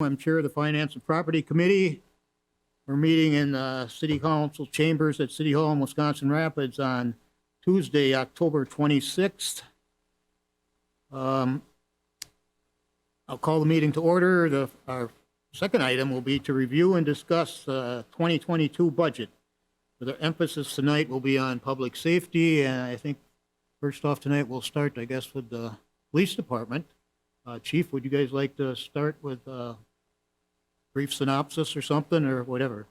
I'm Chair of the Finance and Property Committee. We're meeting in City Council chambers at City Hall in Wisconsin Rapids on Tuesday, October 26th. I'll call the meeting to order. Our second item will be to review and discuss the 2022 budget. The emphasis tonight will be on public safety, and I think first off tonight we'll start, I guess, with the police department. Chief, would you guys like to start with a brief synopsis or something, or whatever?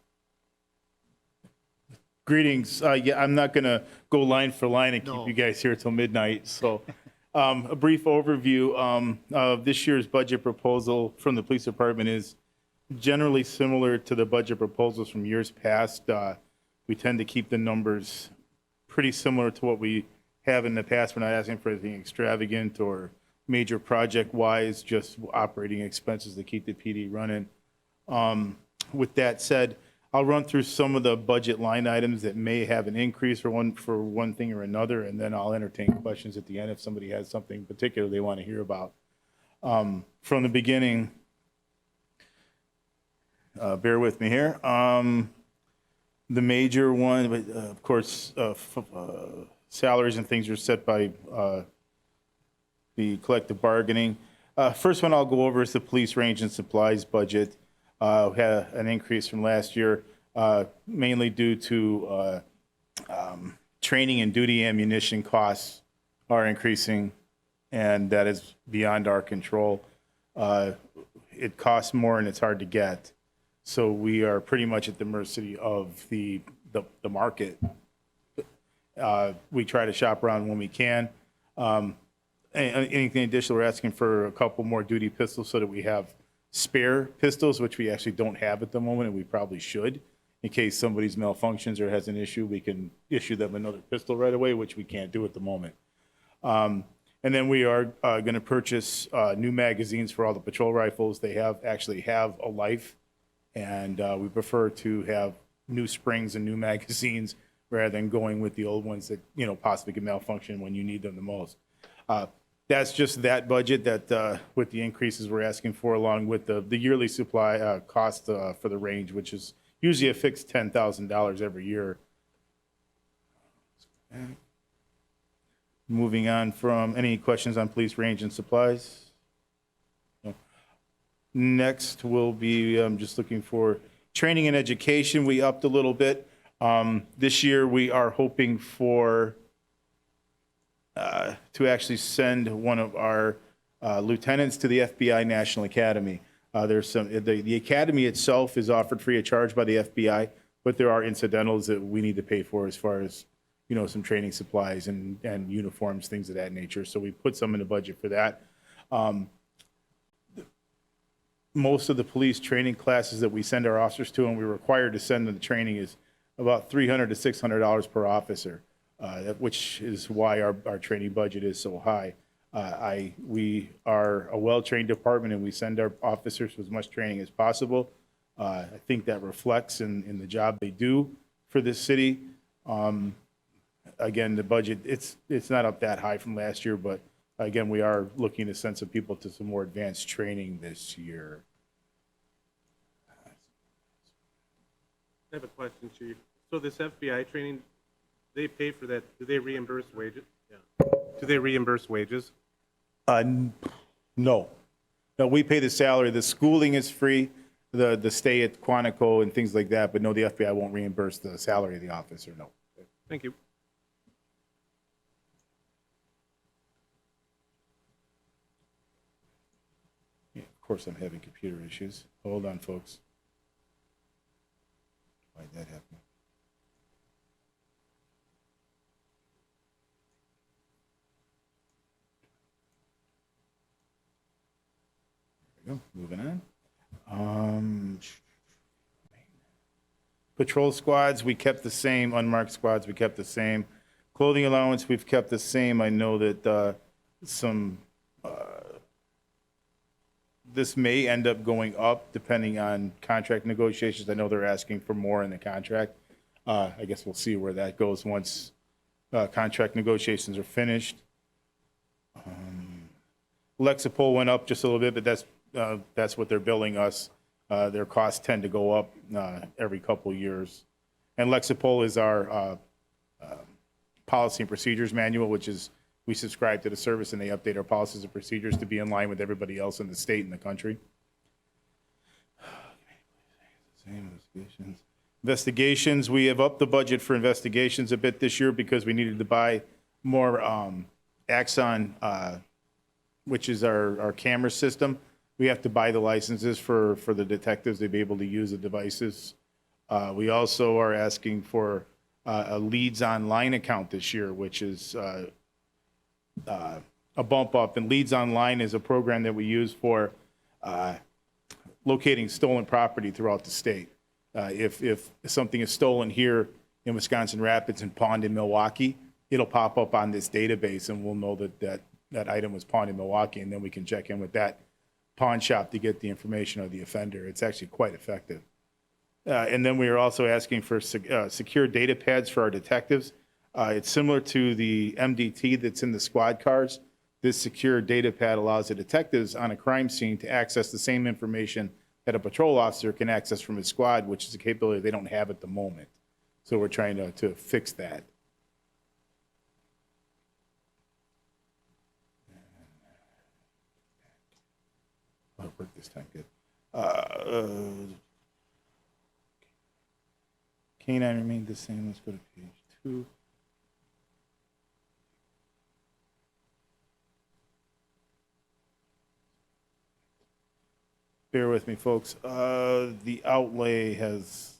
Greetings. Yeah, I'm not going to go line for line and keep you guys here till midnight. So a brief overview of this year's budget proposal from the police department is generally similar to the budget proposals from years past. We tend to keep the numbers pretty similar to what we have in the past. We're not asking for anything extravagant or major project-wise, just operating expenses to keep the PD running. With that said, I'll run through some of the budget line items that may have an increase for one thing or another, and then I'll entertain questions at the end if somebody has something particular they want to hear about. From the beginning, bear with me here. The major one, of course, salaries and things are set by the collective bargaining. First one I'll go over is the police range and supplies budget. Had an increase from last year, mainly due to training and duty ammunition costs are increasing, and that is beyond our control. It costs more and it's hard to get. So we are pretty much at the mercy of the market. We try to shop around when we can. Anything additional, we're asking for a couple more duty pistols so that we have spare pistols, which we actually don't have at the moment, and we probably should. In case somebody's malfunctions or has an issue, we can issue them another pistol right away, which we can't do at the moment. And then we are going to purchase new magazines for all the patrol rifles. They actually have a life, and we prefer to have new springs and new magazines rather than going with the old ones that possibly can malfunction when you need them the most. That's just that budget that with the increases we're asking for, along with the yearly supply cost for the range, which is usually a fixed $10,000 every year. Moving on from any questions on police range and supplies? No. Next will be just looking for training and education. We upped a little bit. This year we are hoping for to actually send one of our lieutenants to the FBI National Academy. There's the academy itself is offered free of charge by the FBI, but there are incidentals that we need to pay for as far as some training supplies and uniforms, things of that nature. So we put some in the budget for that. Most of the police training classes that we send our officers to, and we're required to send them to training, is about $300 to $600 per officer. Which is why our training budget is so high. We are a well-trained department, and we send our officers with as much training as possible. I think that reflects in the job they do for this city. Again, the budget, it's not up that high from last year, but again, we are looking to send some people to some more advanced training this year. I have a question, Chief. So this FBI training, they pay for that. Do they reimburse wages? Yeah. Do they reimburse wages? No. No, we pay the salary. The schooling is free, the stay at Quantico and things like that, but no, the FBI won't reimburse the salary of the officer, no. Thank you. Yeah, of course I'm having computer issues. Hold on, folks. Why'd that happen? Moving on. Patrol squads, we kept the same. Unmarked squads, we kept the same. Clothing allowance, we've kept the same. I know that this may end up going up depending on contract negotiations. I know they're asking for more in the contract. I guess we'll see where that goes once contract negotiations are finished. Lexipol went up just a little bit, but that's that's what they're billing us. Their costs tend to go up every couple years. And Lexipol is our policy and procedures manual, which is, we subscribe to the service and they update our policies and procedures to be in line with everybody else in the state and the country. Investigations, we have upped the budget for investigations a bit this year because we needed to buy more Axon, which is our camera system. We have to buy the licenses for the detectives to be able to use the devices. We also are asking for a Leads Online account this year, which is a bump up. And Leads Online is a program that we use for locating stolen property throughout the state. If something is stolen here in Wisconsin Rapids and pawned in Milwaukee, it'll pop up on this database and we'll know that item was pawned in Milwaukee, and then we can check in with that pawn shop to get the information of the offender. It's actually quite effective. And then we are also asking for secure data pads for our detectives. It's similar to the MDT that's in the squad cars. This secure data pad allows the detectives on a crime scene to access the same information that a patrol officer can access from his squad, which is a capability they don't have at the moment. So we're trying to fix that. Oh, it worked this time, good. Canine remained the same. Let's go to page 2. Bear with me, folks. The outlay has...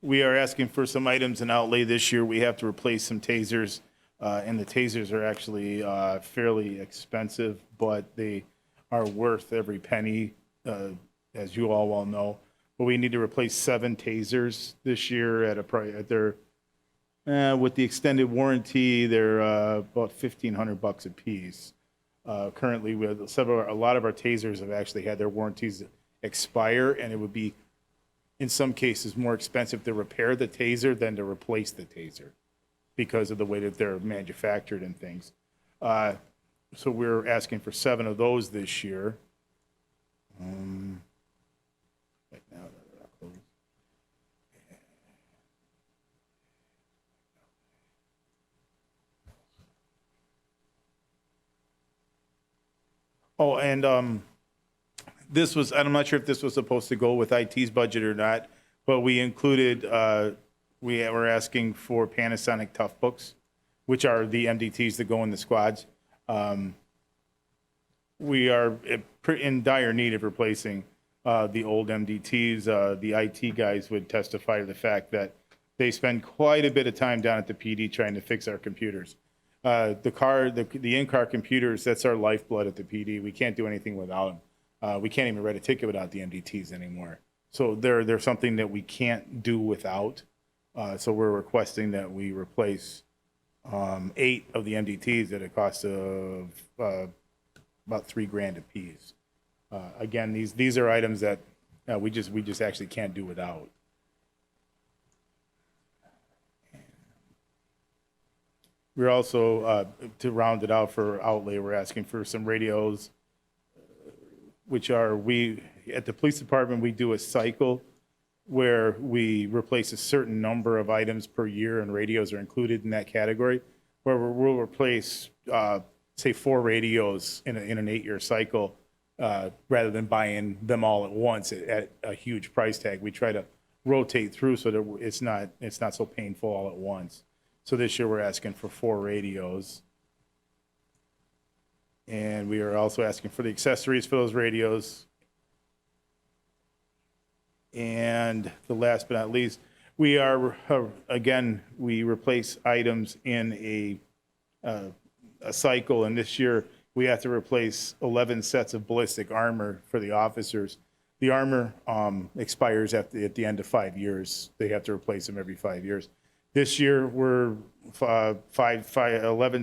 We are asking for some items in outlay this year. We have to replace some tasers, and the tasers are actually fairly expensive, but they are worth every penny, as you all well know. But we need to replace 7 tasers this year at a price. With the extended warranty, they're about $1,500 a piece. Currently, a lot of our tasers have actually had their warranties expire, and it would be, in some cases, more expensive to repair the taser than to replace the taser because of the way that they're manufactured and things. So we're asking for 7 of those this year. Right now, they're not closed. Oh, and this was, I'm not sure if this was supposed to go with IT's budget or not, but we included, we were asking for Panasonic Tough Books, which are the MDTs that go in the squads. We are in dire need of replacing the old MDTs. The IT guys would testify to the fact that they spend quite a bit of time down at the PD trying to fix our computers. The in-car computers, that's our lifeblood at the PD. We can't do anything without them. We can't even write a ticket without the MDTs anymore. So they're something that we can't do without. So we're requesting that we replace 8 of the MDTs at a cost of about $3,000 a piece. Again, these are items that we just actually can't do without. We're also, to round it out for outlay, we're asking for some radios, which are, at the police department, we do a cycle where we replace a certain number of items per year, and radios are included in that category, where we'll replace, say, 4 radios in an 8-year cycle, rather than buying them all at once at a huge price tag. We try to rotate through so that it's not so painful all at once. So this year we're asking for 4 radios. And we are also asking for the accessories for those radios. And the last but not least, we are, again, we replace items in a cycle. And this year we have to replace 11 sets of ballistic armor for the officers. The armor expires at the end of 5 years. They have to replace them every 5 years. This year, 11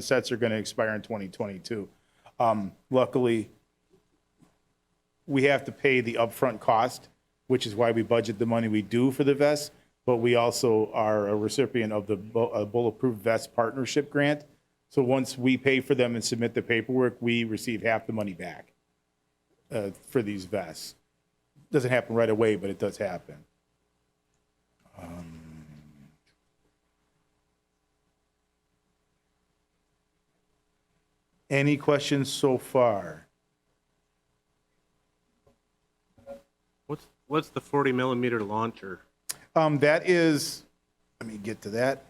sets are going to expire in 2022. Luckily, we have to pay the upfront cost, which is why we budget the money we do for the vests, but we also are a recipient of the Bulletproof Vest Partnership Grant. So once we pay for them and submit the paperwork, we receive half the money back for these vests. Doesn't happen right away, but it does happen. Any questions so far? What's the 40 millimeter launcher? That is, let me get to that.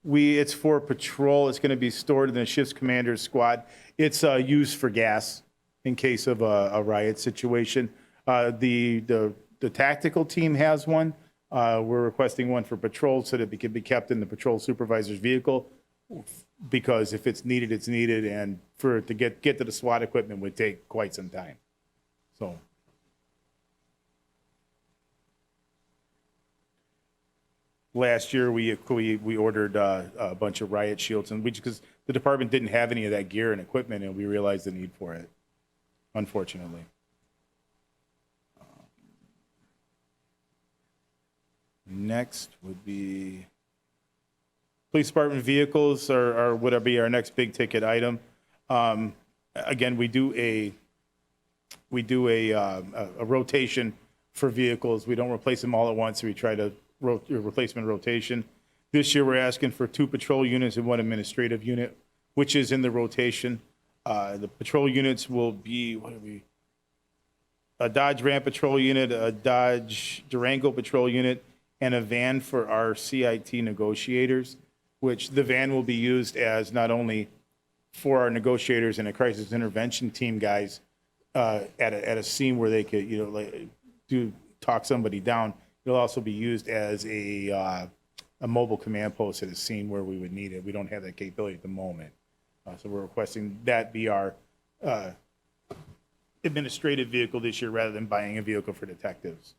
It's for patrol. It's going to be stored in the ship's commander's squad. It's used for gas in case of a riot situation. The tactical team has one. We're requesting one for patrol so that it can be kept in the patrol supervisor's vehicle, because if it's needed, it's needed, and for it to get to the SWAT equipment would take quite some time. So. Last year, we ordered a bunch of riot shields, and because the department didn't have any of that gear and equipment, and we realized the need for it, unfortunately. Next would be police department vehicles are would be our next big ticket item. Again, we do a rotation for vehicles. We don't replace them all at once. We try to replacement rotation. This year, we're asking for 2 patrol units and 1 administrative unit, which is in the rotation. The patrol units will be, a Dodge Ram patrol unit, a Dodge Durango patrol unit, and a van for our CIT negotiators, which the van will be used as not only for our negotiators and a crisis intervention team guys at a scene where they could, talk somebody down. It'll also be used as a mobile command post at a scene where we would need it. We don't have that capability at the moment. So we're requesting that be our administrative vehicle this year rather than buying a vehicle for detectives.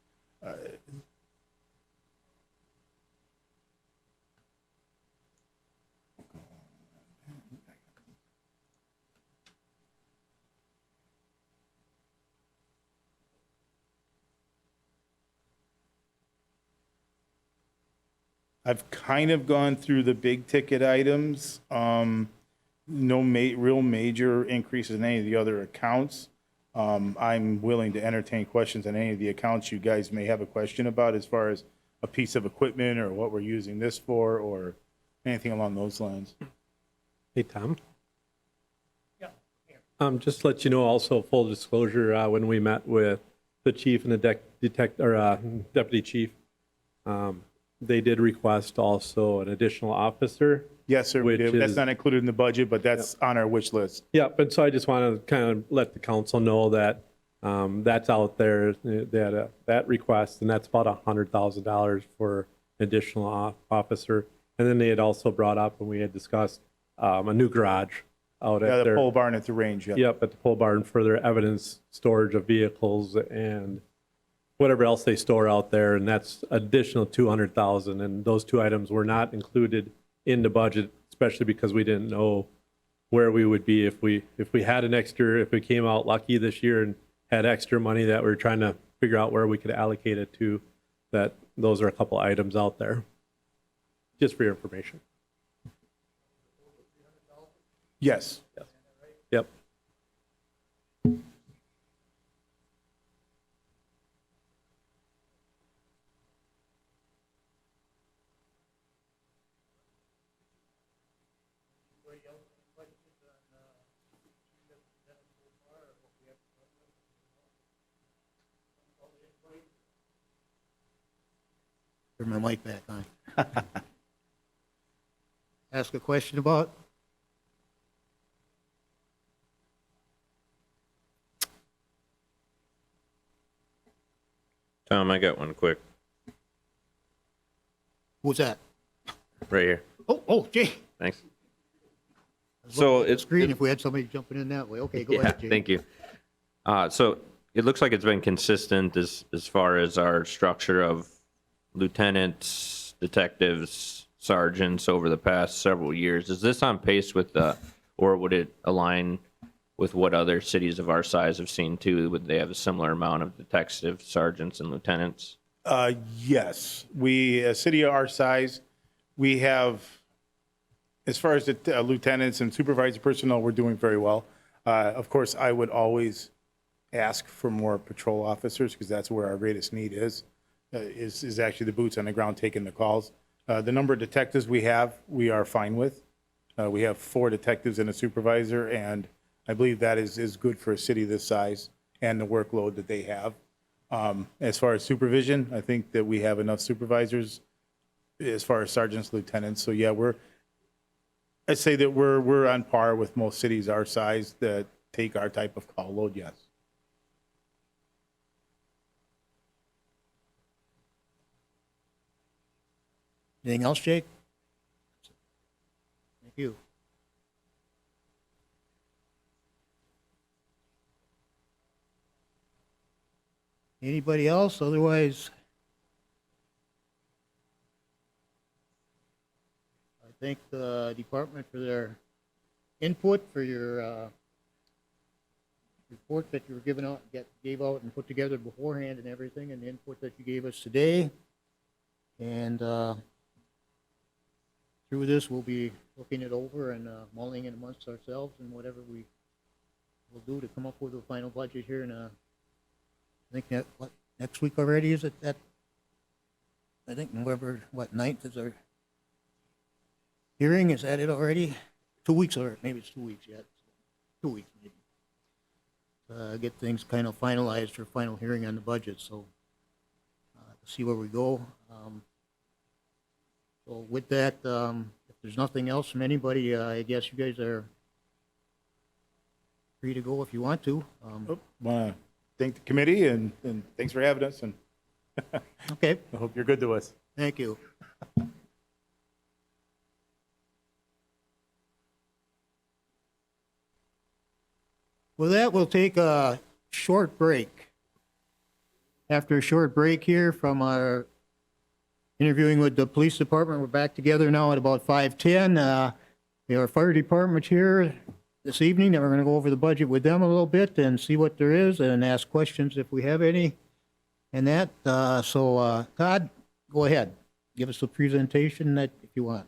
I've kind of gone through the big ticket items. No real major increases in any of the other accounts. I'm willing to entertain questions on any of the accounts you guys may have a question about as far as a piece of equipment or what we're using this for or anything along those lines. Hey, Tom. Yeah. Just to let you know, also full disclosure, when we met with the chief and the deputy chief, they did request also an additional officer. Yes, sir. We did. That's not included in the budget, but that's on our wish list. Yeah, but so I just want to kind of let the council know that that's out there. They had that request, and that's about $100,000 for an additional officer. And then they had also brought up, when we had discussed, a new garage out at the pole barn at the range. Yep. Yep, at the pole barn for their evidence storage of vehicles and whatever else they store out there, and that's additional $200,000. And those 2 items were not included in the budget, especially because we didn't know where we would be if we had an extra, if we came out lucky this year and had extra money that we're trying to figure out where we could allocate it to. That those are a couple items out there, just for your information. Yes. Yes. Yep. Turn my mic back on. Ask a question about? Tom, I got one quick Who's that? right here. Oh, Jay. Thanks. So it's Screen if we had somebody jumping in that way. Okay, go yeah, ahead, Jay. thank you. So it looks like it's been consistent as far as our structure of lieutenants, detectives, sergeants over the past several years. Is this on pace with or would it align with what other cities of our size have seen too? Would they have a similar amount of detectives, sergeants, and lieutenants? Yes. A city of our size, we have As far as the lieutenants and supervisor personnel, we're doing very well. Of course, I would always ask for more patrol officers because that's where our greatest need is actually the boots on the ground taking the calls. The number of detectives we have, we are fine with. We have 4 detectives and a supervisor, and I believe that is good for a city this size and the workload that they have. As far as supervision, I think that we have enough supervisors as far as sergeants, lieutenants. So yeah, I'd say that we're on par with most cities our size that take our type of call load, yes. Anything else, Jake? Thank you. Anybody else? Otherwise, I thank the department for their input, for your report that you were gave out and put together beforehand and everything, and the input that you gave us today. And through this, we'll be looking it over and mulling it amongst ourselves and whatever we will do to come up with a final budget here in I think that, next week already, is it that? I think November, 9th is our hearing, is that it already? 2 weeks, or maybe it's 2 weeks yet. 2 weeks, maybe. Get things kind of finalized for final hearing on the budget, so see where we go. So with that, if there's nothing else from anybody, I guess you guys are free to go if you want to. Want to thank the committee and thanks for having us, and Okay, I hope you're good to us. thank you. With that, we'll take a short break. After a short break here from our interviewing with the police department, we're back together now at about 5:10. We have our fire department here this evening, and we're going to go over the budget with them a little bit and see what there is and ask questions if we have any. And that, so Todd, go ahead. Give us a presentation that if you want.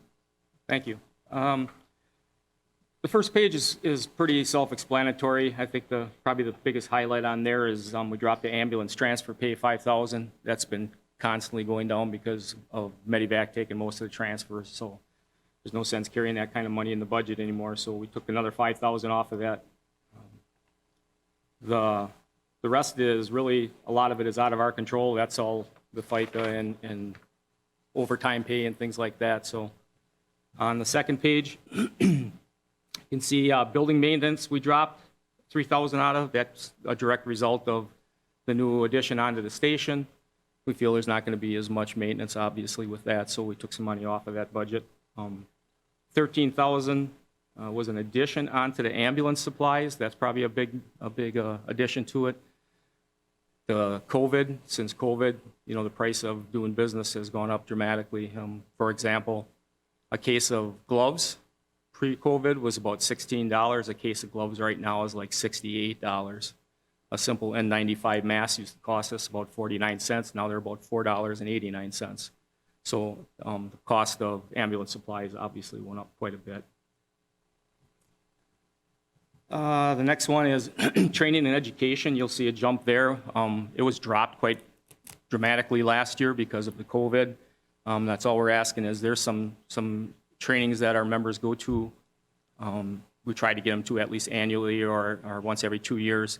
Thank you. The first page is pretty self-explanatory. I think probably the biggest highlight on there is we dropped the ambulance transfer pay 5,000. That's been constantly going down because of Medivac taking most of the transfers. So there's no sense carrying that kind of money in the budget anymore. So we took another 5,000 off of that. The rest is really, a lot of it is out of our control. That's all the FICA and overtime pay and things like that. So on the second page, you can see building maintenance, we dropped 3,000 out of. That's a direct result of the new addition onto the station. We feel there's not going to be as much maintenance, obviously, with that, so we took some money off of that budget. 13,000 was an addition onto the ambulance supplies. That's probably a big addition to it. Since COVID, the price of doing business has gone up dramatically. For example, a case of gloves pre-COVID was about $16. A case of gloves right now is like $68. A simple N95 mask used to cost us about 49 cents. Now they're about $4.89. So the cost of ambulance supplies obviously went up quite a bit. The next one is training and education. You'll see a jump there. It was dropped quite dramatically last year because of the COVID. That's all we're asking is there's some trainings that our members go to. We try to get them to at least annually or once every 2 years.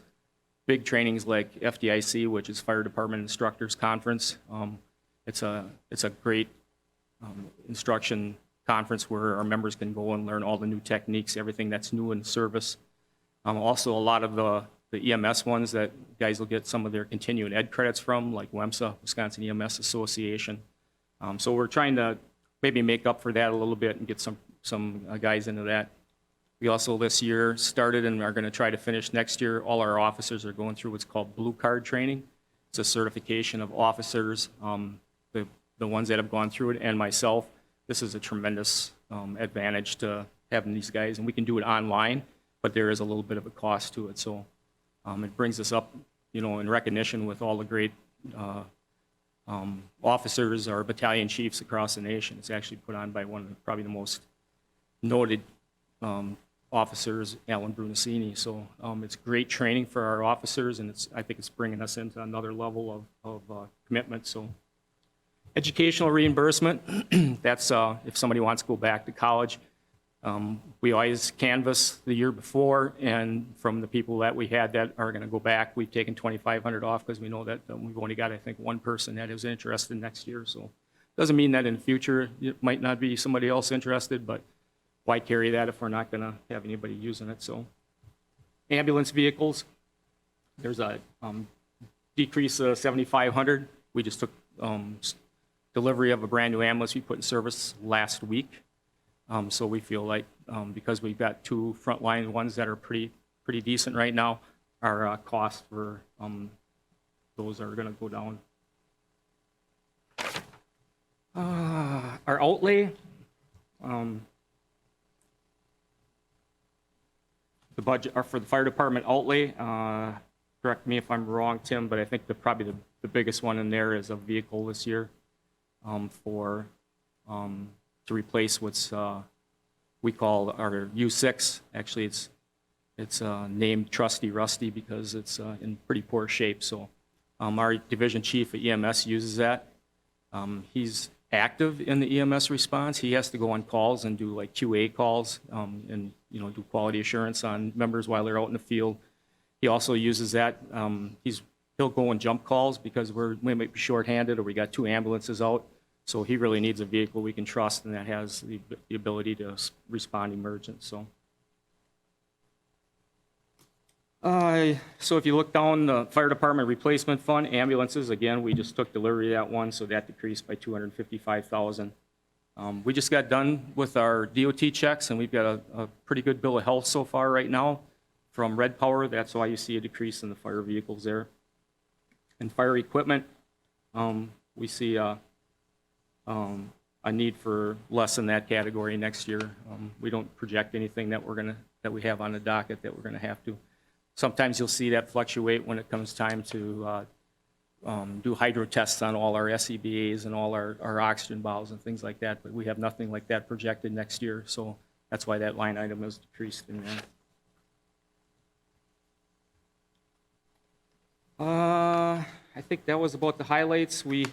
Big trainings like FDIC, which is Fire Department Instructors Conference. It's a great instruction conference where our members can go and learn all the new techniques, everything that's new in service. Also, a lot of the EMS ones that guys will get some of their continuing ed credits from, like WEMSA, Wisconsin EMS Association. So we're trying to maybe make up for that a little bit and get some guys into that. We also this year started and are going to try to finish next year. All our officers are going through what's called Blue Card training. It's a certification of officers, the ones that have gone through it, and myself. This is a tremendous advantage to having these guys, and we can do it online, but there is a little bit of a cost to it. So it brings us up, in recognition with all the great officers or battalion chiefs across the nation. It's actually put on by one of probably the most noted officers, Alan Brunacini. So it's great training for our officers, and I think it's bringing us into another level of commitment. So educational reimbursement, that's if somebody wants to go back to college. We always canvass the year before, and from the people that we had that are going to go back, we've taken $2,500 off because we know that we've only got, I think, one person that is interested next year. So doesn't mean that in the future it might not be somebody else interested, but why carry that if we're not going to have anybody using it? So ambulance vehicles, there's a decrease of $7,500. We just took delivery of a brand new ambulance we put in service last week. So we feel like because we've got two frontline ones that are pretty decent right now, our costs for those are going to go down. Our outlay, the budget for the fire department outlay, correct me if I'm wrong, Tim, but I think probably the biggest one in there is a vehicle this year to replace what's we call our U6. Actually, it's named Trusty Rusty because it's in pretty poor shape. So our division chief at EMS uses that. He's active in the EMS response. He has to go on calls and do like QA calls and do quality assurance on members while they're out in the field. He also uses that. He'll go and jump calls because we might be shorthanded or we got 2 ambulances out. So he really needs a vehicle we can trust and that has the ability to respond emergent. So if you look down the fire department replacement fund, ambulances, again, we just took delivery of that one, so that decreased by $255,000. We just got done with our DOT checks, and we've got a pretty good bill of health so far right now from Red Power. That's why you see a decrease in the fire vehicles there. And fire equipment, we see a need for less in that category next year. We don't project anything that we have on the docket that we're gonna have to. Sometimes you'll see that fluctuate when it comes time to do hydro tests on all our SCBAs and all our oxygen bottles and things like that, but we have nothing like that projected next year, so that's why that line item is decreased in there. I think that was about the highlights. We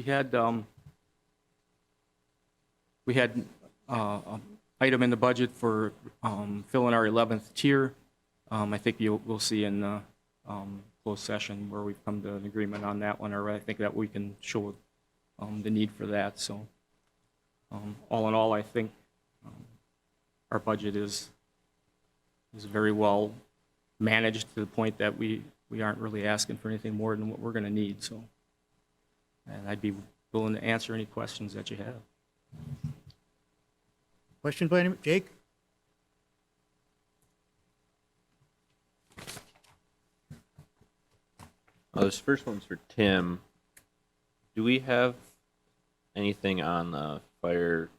had an item in the budget for filling our 11th tier. I think we'll see in the closed session where we've come to an agreement on that one, or I think that we can show the need for that. So all in all, I think our budget is very well managed to the point that we aren't really asking for anything more than what we're going to need. So, and I'd be willing to answer any questions that you have. Question by Jake? This first one's for Tim. Do we have anything on the fire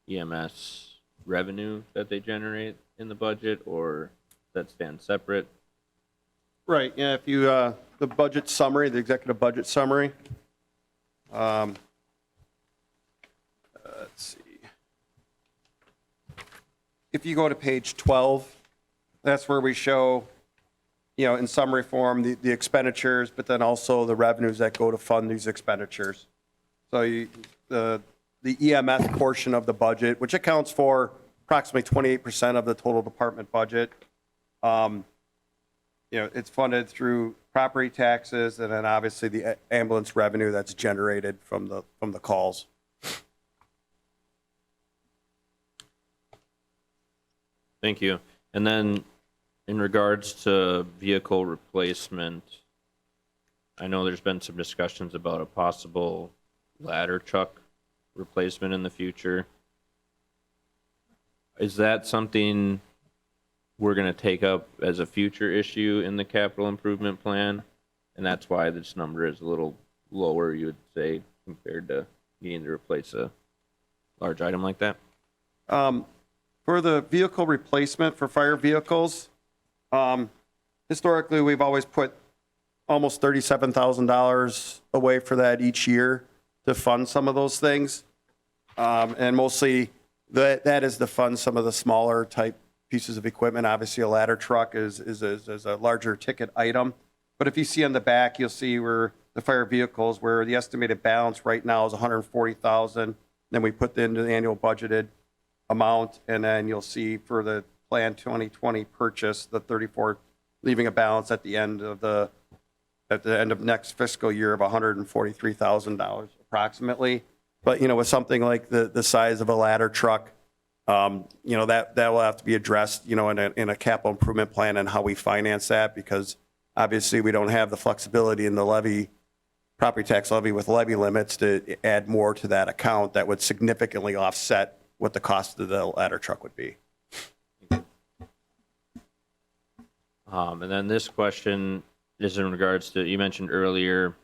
EMS revenue that they generate in the budget, or does that stand separate? Right, yeah, if you, the budget summary, the executive budget summary. Let's see. If you go to page 12, that's where we show, in summary form, the expenditures, but then also the revenues that go to fund these expenditures. So the EMS portion of the budget, which accounts for approximately 28% of the total department budget, it's funded through property taxes and then obviously the ambulance revenue that's generated from the calls. Thank you. And then in regards to vehicle replacement, I know there's been some discussions about a possible ladder truck replacement in the future. Is that something we're going to take up as a future issue in the capital improvement plan? And that's why this number is a little lower, you would say, compared to needing to replace a large item like that? For the vehicle replacement for fire vehicles, historically, we've always put almost $37,000 away for that each year to fund some of those things. And mostly That is to fund some of the smaller type pieces of equipment. Obviously, a ladder truck is a larger ticket item. But if you see on the back, you'll see where the fire vehicles, where the estimated balance right now is 140,000. Then we put into the annual budgeted amount, and then you'll see for the plan 2020 purchase, the 34, leaving a balance at the end of next fiscal year of $143,000 approximately. But, with something like the size of a ladder truck, that will have to be addressed, in a capital improvement plan and how we finance that, because obviously we don't have the flexibility in the property tax levy with levy limits to add more to that account that would significantly offset what the cost of the ladder truck would be. And then this question is in regards to, you mentioned earlier,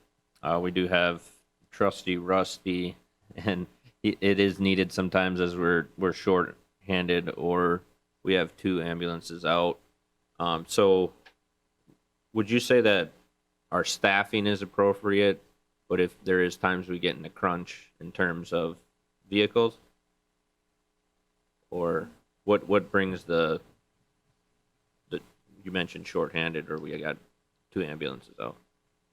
we do have trustee Rusty, and it is needed sometimes as we're short-handed or we have 2 ambulances out. So would you say that our staffing is appropriate, but if there is times we get in a crunch in terms of vehicles? Or what brings the you mentioned short-handed, or we got 2 ambulances out?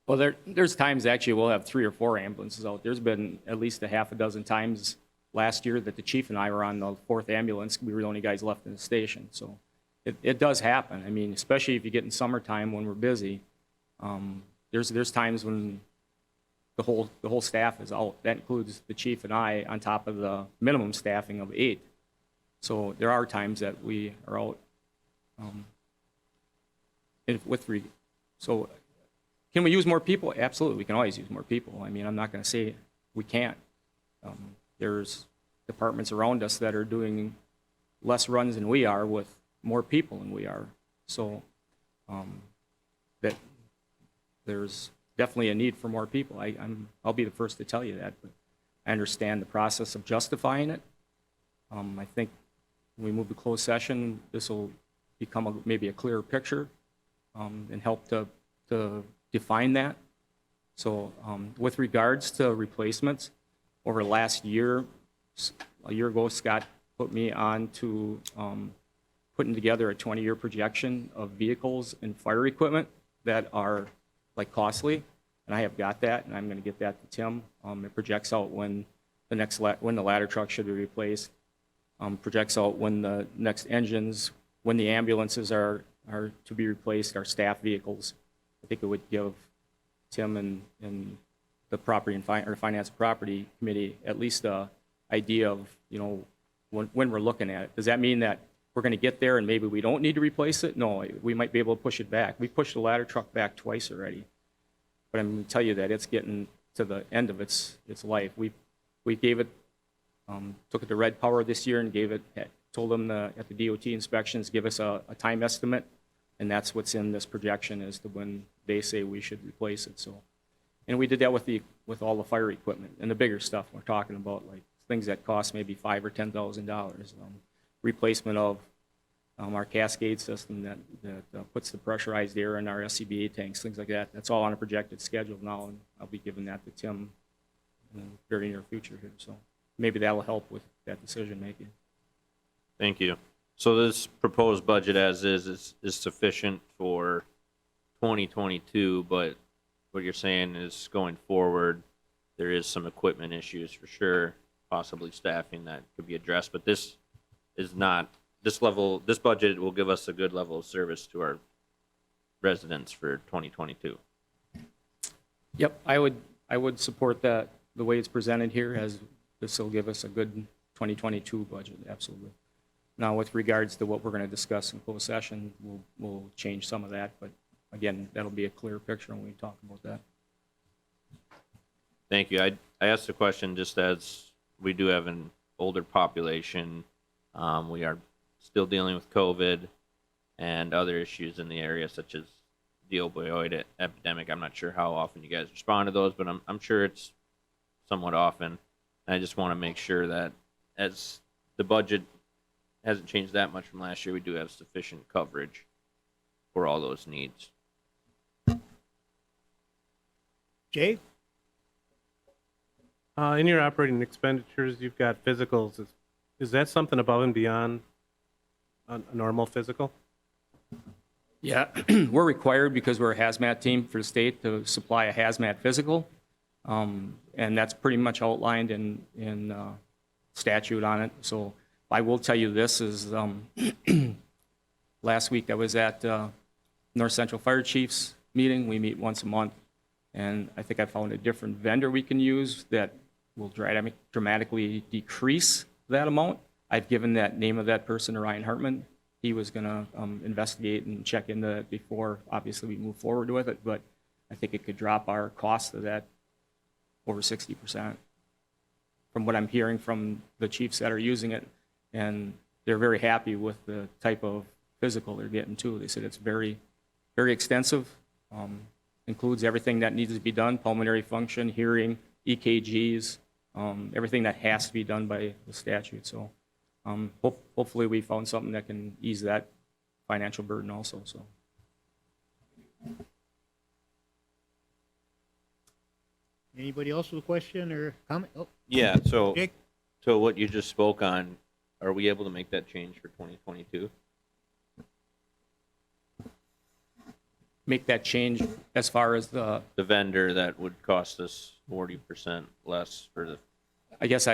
Well, there's times actually we'll have 3 or 4 ambulances out. There's been at least a half a dozen times last year that the chief and I were on the 4th ambulance. We were the only guys left in the station. So it does happen. I mean, especially if you get in summertime when we're busy. There's times when the whole staff is out. That includes the chief and I on top of the minimum staffing of 8. So there are times that we are out. So can we use more people? Absolutely, we can always use more people. I mean, I'm not going to say we can't. There's departments around us that are doing less runs than we are with more people than we are. So that there's definitely a need for more people. I'll be the first to tell you that, but I understand the process of justifying it. I think when we move to closed session, this will become maybe a clearer picture and help to define that. So with regards to replacements, over the last year, a year ago, Scott put me on to putting together a 20-year projection of vehicles and fire equipment that are costly, and I have got that, and I'm going to get that to Tim. It projects out when the ladder truck should be replaced, projects out when the next engines, when the ambulances are to be replaced, our staff vehicles. I think it would give Tim and the property and finance property committee at least a idea of when we're looking at it. Does that mean that we're going to get there and maybe we don't need to replace it? No, we might be able to push it back. We pushed the ladder truck back twice already, but I'm going to tell you that it's getting to the end of its life. We gave it, took it to Red Power this year and told them at the DOT inspections, give us a time estimate, and that's what's in this projection as to when they say we should replace it. So, and we did that with all the fire equipment and the bigger stuff we're talking about, like things that cost maybe $5,000 or $10,000. Replacement of our cascade system that puts the pressurized air in our SCBA tanks, things like that. That's all on a projected schedule now, and I'll be giving that to Tim in the very near future here. So maybe that will help with that decision making. Thank you. So this proposed budget as is sufficient for 2022, but what you're saying is going forward, there is some equipment issues for sure, possibly staffing that could be addressed, but this is not, this budget will give us a good level of service to our residents for 2022. Yep, I would support that the way it's presented here, as this will give us a good 2022 budget, absolutely. Now, with regards to what we're going to discuss in closed session, we'll change some of that, but again, that'll be a clear picture when we talk about that. Thank you. I asked the question just as we do have an older population. We are still dealing with COVID and other issues in the area, such as the opioid epidemic. I'm not sure how often you guys respond to those, but I'm sure it's somewhat often. And I just want to make sure that as the budget hasn't changed that much from last year, we do have sufficient coverage for all those needs. Jay? In your operating expenditures, you've got physicals as Is that something above and beyond a normal physical? Yeah, we're required because we're a hazmat team for the state to supply a hazmat physical. And that's pretty much outlined in statute on it. So I will tell you this is, last week I was at North Central Fire Chiefs meeting. We meet once a month. And I think I found a different vendor we can use that will dramatically decrease that amount. I've given that name of that person to Ryan Hartman. He was going to investigate and check into it before, obviously, we move forward with it. But I think it could drop our cost of that over 60%, from what I'm hearing from the chiefs that are using it. And they're very happy with the type of physical they're getting, too. They said it's very, very extensive, includes everything that needs to be done, pulmonary function, hearing, EKGs, everything that has to be done by the statute. So hopefully we found something that can ease that financial burden also. So. Anybody else with a question or comment? Oh, Yeah, so, Jake? so what you just spoke on, are we able to make that change for 2022? Make that change as far as the, The vendor that would cost us 40% less for the, I guess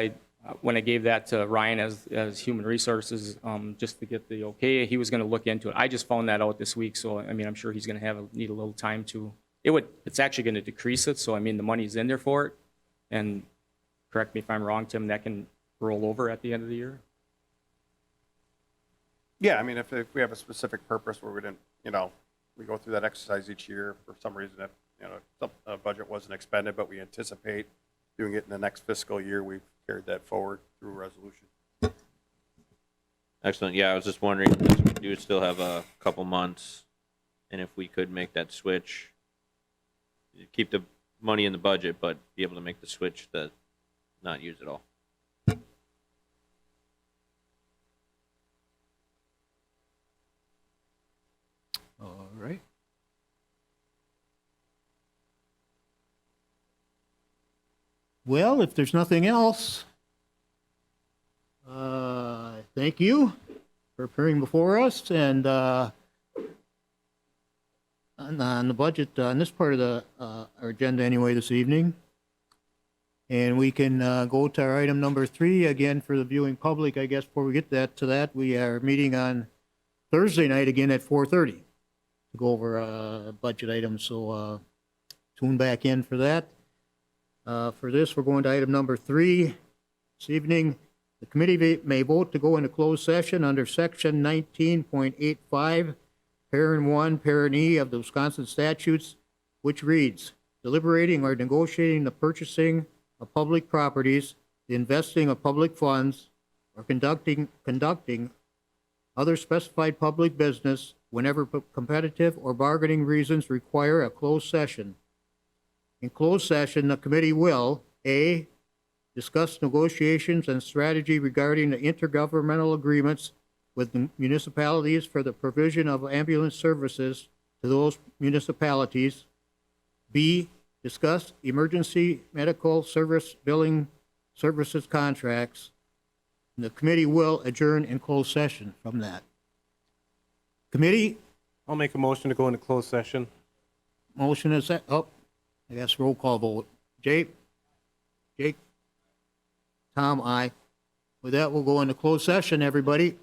when I gave that to Ryan as human resources, just to get the okay, he was going to look into it. I just found that out this week, so I mean, I'm sure he's going to need a little time to. It's actually going to decrease it, so I mean, the money's in there for it. And correct me if I'm wrong, Tim, that can roll over at the end of the year. Yeah, I mean, if we have a specific purpose where we didn't, we go through that exercise each year for some reason, if, a budget wasn't expended, but we anticipate doing it in the next fiscal year, we've carried that forward through resolution. excellent. Yeah, I was just wondering, because we do still have a couple months, and if we could make that switch, keep the money in the budget, but be able to make the switch to not use it all. all right. Well, if there's nothing else, thank you for appearing before us and on the budget, on this part of our agenda anyway this evening. And we can go to our item number 3 again for the viewing public. I guess before we get to that, we are meeting on Thursday night again at 4:30 to go over budget items. So tune back in for that. For this, we're going to item number 3 this evening. The committee may vote to go into closed session under section 19.85, parent 1, parent E of the Wisconsin statutes, which reads, deliberating or negotiating the purchasing of public properties, the investing of public funds, or conducting other specified public business whenever competitive or bargaining reasons require a closed session. In closed session, the committee will, A, discuss negotiations and strategy regarding the intergovernmental agreements with the municipalities for the provision of ambulance services to those municipalities. B, discuss emergency medical service billing services contracts. And the committee will adjourn in closed session from that. Committee, I'll make a motion to go into closed session. motion is set. Oh, I guess roll call vote. Jake? Tom, aye. With that, we'll go into closed session, everybody.